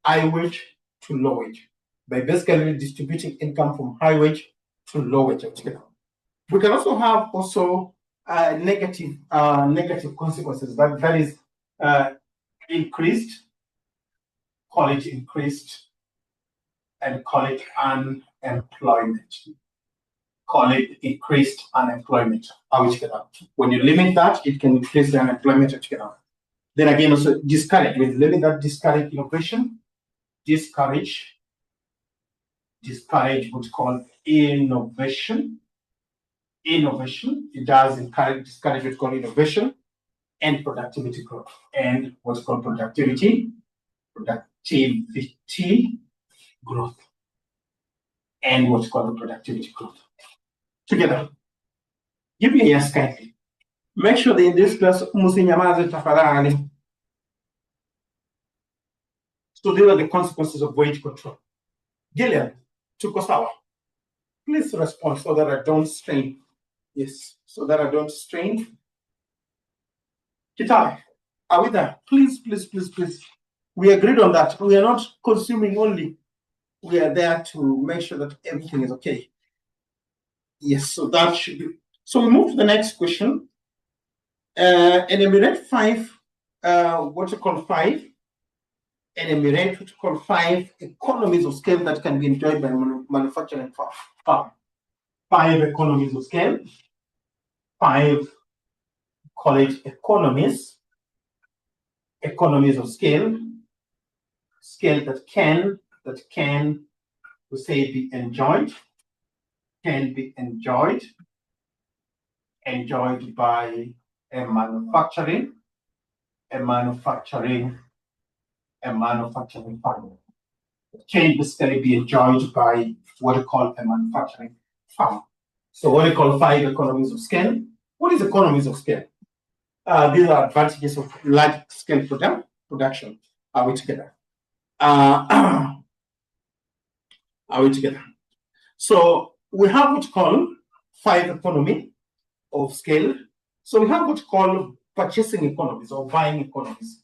high wage to low wage by basically distributing income from high wage to low wage altogether. We can also have negative consequences, but that is increased, call it increased, and call it unemployment. Call it increased unemployment. When you limit that, it can increase the unemployment altogether. Then again, also discourage. When you limit that, discourage innovation, discourage what's called innovation. Innovation, it does discourage what's called innovation and productivity growth. And what's called productivity growth. And what's called productivity growth. Together. Give me a yes kindly. Make sure that in this class, musinyamaze tafadhali. So these are the consequences of wage control. Gillian, Tukosawa, please respond so that I don't strain. Yes, so that I don't strain. Kitale, are we there? Please. We agreed on that. We are not consuming only. We are there to make sure that everything is okay. Yes, so that should be. So we move to the next question. Enumerate 5, what you call 5. Enumerate what you call 5 economies of scale that can be enjoyed by manufacturing farm. 5 economies of scale. 5, call it economies of scale that can we say be enjoyed, can be enjoyed by a manufacturing farm. Can basically be enjoyed by what we call a manufacturing farm. So what we call 5 economies of scale. What is economies of scale? These are advantages of large scale production. Are we together? Are we together? So we have what we call 5 economy of scale. So we have what we call purchasing economies or buying economies.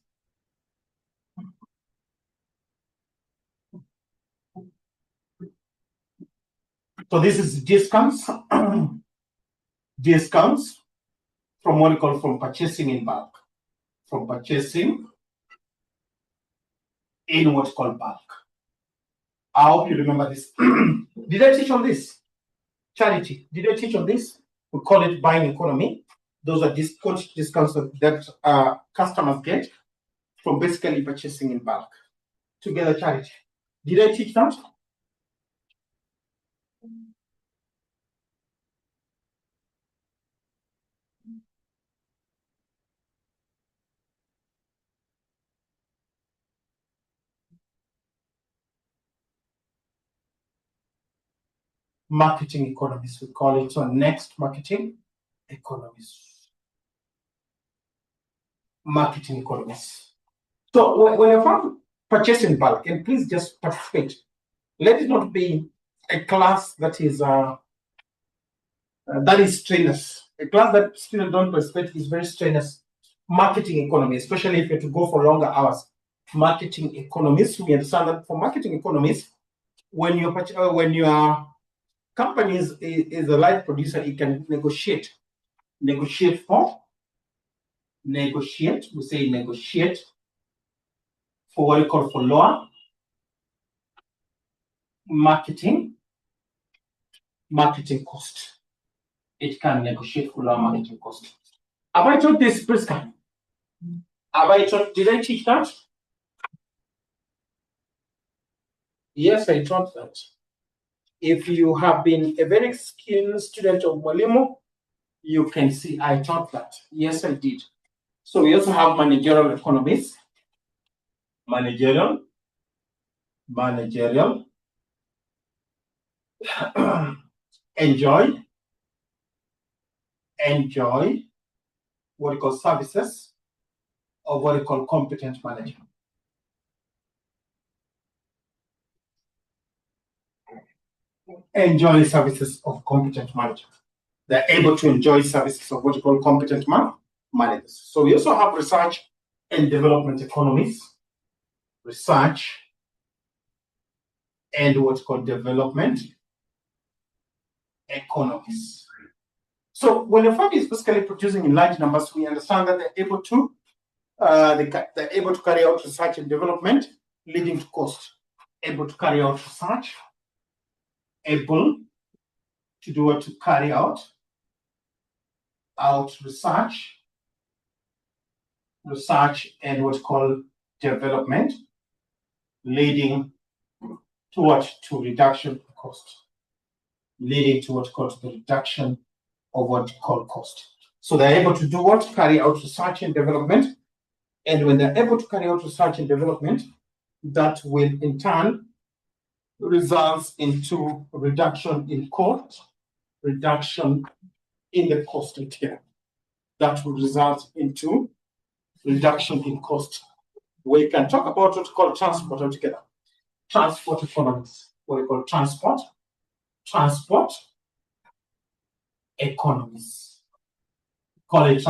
So this is discounts, discounts from what we call from purchasing in bulk, from purchasing in what's called bulk. I hope you remember this. Did I teach on this? Charity, did I teach on this? We call it buying economy. Those are discounts that customers get from basically purchasing in bulk. Together, Charity. Did I teach that? Marketing economies, we call it. So next, marketing economies. Marketing economies. So when you found purchasing bulk, and please just participate. Let it not be a class that is strenuous. A class that students don't participate is very strenuous. Marketing economy, especially if you have to go for longer hours. Marketing economies. We understand that for marketing economies, when your company is a large producer, it can negotiate. Negotiate. We say negotiate for what we call for lower marketing cost. It can negotiate for lower marketing cost. Have I taught this, Priska? Did I teach that? Yes, I taught that. If you have been a very skilled student of Mwalimu, you can see I taught that. Yes, I did. So we also have managerial economies. Managerial. Enjoy what we call services or what we call competent management. Enjoy services of competent management. They're able to enjoy services of what we call competent managers. So we also have research and development economies. Research and what's called development economies. So when a farm is basically producing in large numbers, we understand that they're able to carry out research and development, leading to cost. Able to carry out research, able to do what to carry out research, and what's called development, leading to what? To reduction of cost. Leading to what's called the reduction of what called cost. So they're able to do what? Carry out research and development. And when they're able to carry out research and development, that will in turn results into reduction in cost, reduction in the cost here. That will result into reduction in cost. We can talk about what's called transport altogether. Transport economies. What we call transport economies. Call it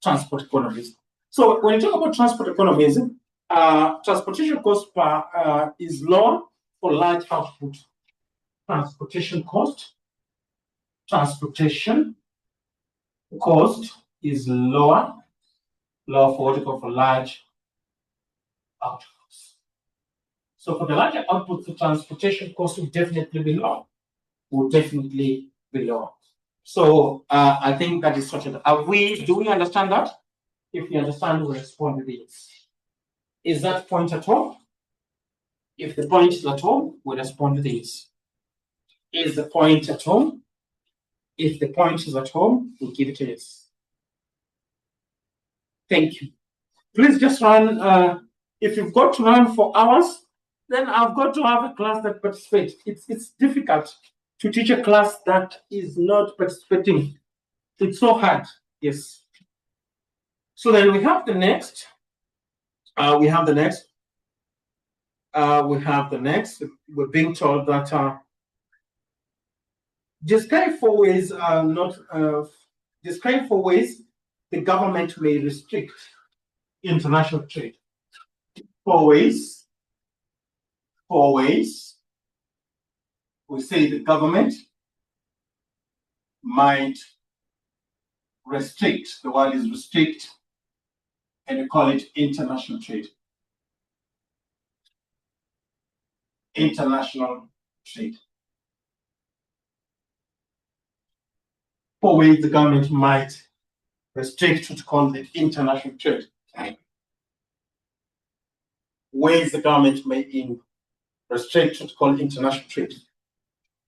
transport economies. So when you talk about transport economies, transportation cost is lower for large output. Transportation cost is lower for what you call for large outputs. So for the larger outputs, the transportation cost will definitely be lower. So I think that is sorted. Do we understand that? If you understand, we'll respond with yes. Is that point at all? If the point is at all, we'll respond with yes. Is the point at home? If the point is at home, we'll give it a yes. Thank you. Please just run. If you've got to run for hours, then I've got to have a class that participates. It's difficult to teach a class that is not participating. It's so hard. Yes. So then we have the next. We're being told that describe 4 ways the government may restrict international trade. 4 ways. We say the government might restrict. The word is restrict, and we call it international trade. International trade. 4 ways the government might restrict what's called the international trade. Ways the government may restrict what's called international trade.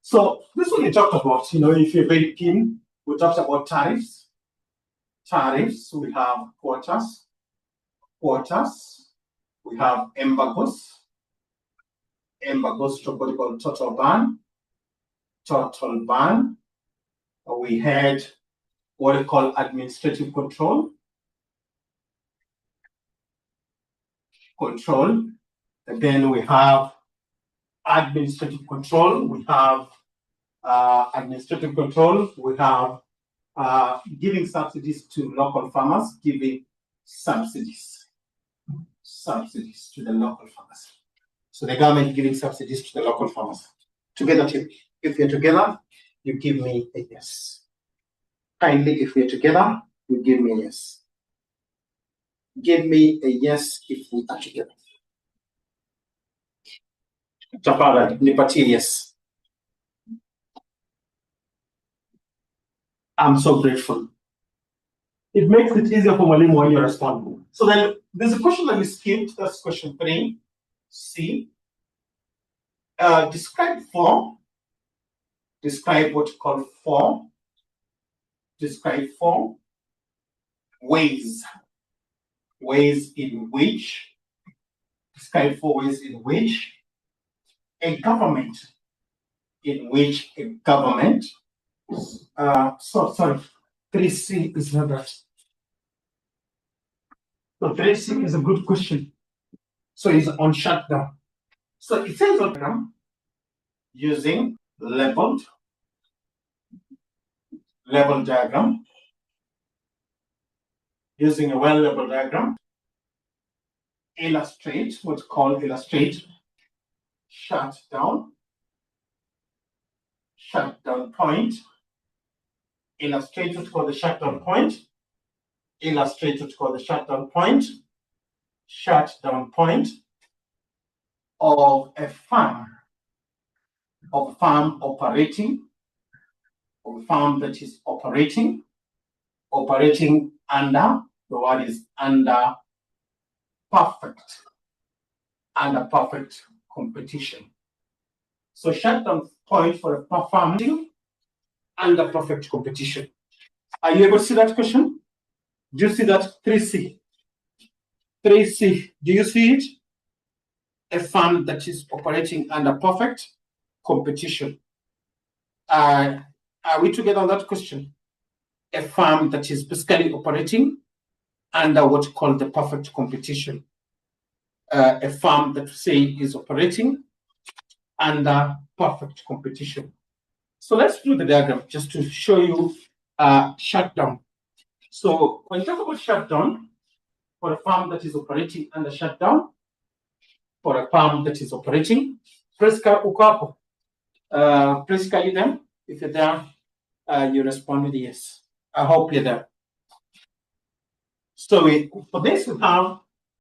So this one we talked about, if you're very keen, we talked about tariffs. We have quotas. We have embargoes to what we call total ban. We had what we call administrative control. And then we have administrative control. We have giving subsidies to local farmers, giving subsidies to the local farmers. So the government giving subsidies to the local farmers. Together, if you're together, you give me a yes. Kindly, if we're together, you give me a yes. Give me a yes if we are together. Tafadhali, nipatie yes. I'm so grateful. It makes it easier for Mwalimu when you respond. So then there's a question that we skipped. That's question 3C. Describe what you call 4. Describe 4 ways. In which a government, 3C is not that. So 3C is a good question. So it's on shutdown. So it says on using labeled diagram. Using a well-labeled diagram, illustrate shutdown. shutdown point. Illustrate what we call the shutdown point. Illustrate what we call the shutdown point. Shutdown point of a farm operating, of a farm that is operating under, the word is under perfect competition. So shutdown point for a farm under perfect competition. Are you able to see that question? Do you see that 3C? 3C, do you see it? A farm that is operating under perfect competition. Are we together on that question? A farm that is basically operating under what's called the perfect competition. A farm that say is operating under perfect competition. So let's do the diagram just to show you shutdown. So when you talk about shutdown, for a farm that is operating under shutdown, for a farm that is operating, press uko hapo. Press them. If you're there, you respond with yes. I hope you're there. So for this, we have